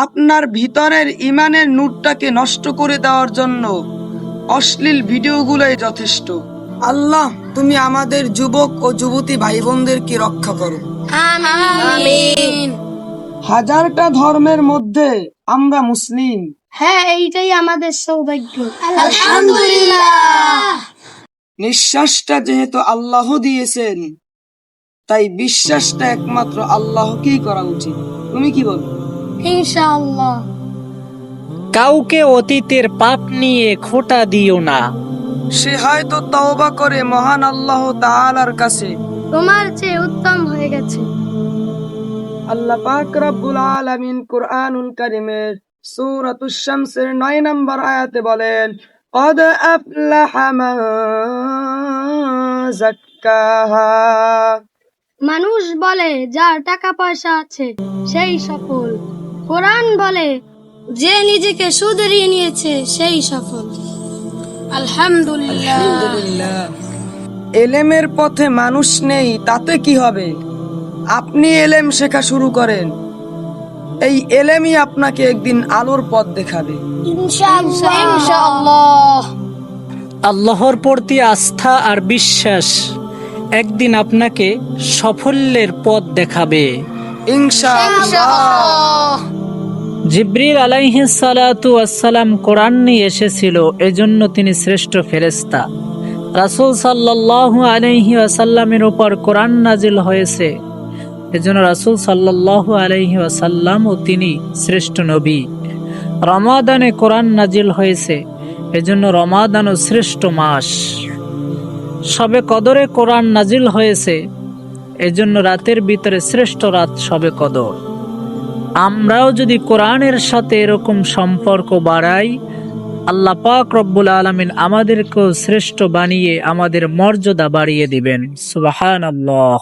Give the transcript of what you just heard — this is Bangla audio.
আপনার ভিতরের ইমানের নূরটাকে নষ্ট করে দেওয়ার জন্য অশ্লীল ভিডিওগুলোই যথেষ্ট। আল্লাহ, তুমি আমাদের যুবক ও যুবতী ভাই বোনদেরকে রক্ষা করো। আমিন। হাজারটা ধর্মের মধ্যে আমরা মুসলিম। হ্যাঁ, এইটাই আমাদের সৌভাগ্য। আলহামদুলিল্লাহ। নিঃশ্বাসটা যেহেতু আল্লাহ দিয়েছেন, তাই বিশ্বাসটা একমাত্র আল্লাহকেই করা উচিত। তুমি কি বলো? ইনশাআল্লাহ। কাউকে অতীতের পাপ নিয়ে খোঁটা দিও না। সে হয়তো তওবা করে মহান আল্লাহ তাআলার কাছে। তোমার চেয়ে উত্তম হয়ে গেছে। আল্লাহ পাক রব্বুল আলামিন কুরআনুল কারীমের সূরাতুশ শামসের 9 নম্বর আয়াতে বলেন, قد أفلح من زكاها। মানুষ বলে যার টাকা পয়সা আছে সেই সফল। কোরআন বলে যে নিজেকে শুধরিয়ে নিয়েছে সেই সফল। আলহামদুলিল্লাহ। এলেমের পথে মানুষ নেই তাতে কি হবে? আপনি এলেম শেখা শুরু করেন, এই এলেমই আপনাকে একদিন আলোর পথ দেখাবে। ইনশাআল্লাহ। আল্লাহর প্রতি আস্থা আর বিশ্বাস একদিন আপনাকে সাফল্যের পথ দেখাবে। ইনশাআল্লাহ। জিবরিল আলাইহিস সালাতু ওয়াসসালাম কোরআন নিয়ে এসেছিল, এজন্য তিনি শ্রেষ্ঠ ফেরেশতা। রাসূল সাল্লাল্লাহু আলাইহি ওয়াসাল্লামের উপর কোরআন নাজিল হয়েছে, এজন্য রাসূল সাল্লাল্লাহু আলাইহি ওয়াসাল্লাম ও তিনি শ্রেষ্ঠ নবী। রমাদানে কোরআন নাজিল হয়েছে, এজন্য রমাদানও শ্রেষ্ঠ মাস। শবে কদরে কোরআন নাজিল হয়েছে, এজন্য রাতের ভিতরে শ্রেষ্ঠ রাত শবে কদর। আমরাও যদি কোরআনের সাথে এরকম সম্পর্ক বাড়াই, আল্লাহ পাক রব্বুল আলামিন আমাদেরকেও শ্রেষ্ঠ বানিয়ে আমাদের মর্যাদা বাড়িয়ে দিবেন। সুবহানাল্লাহ।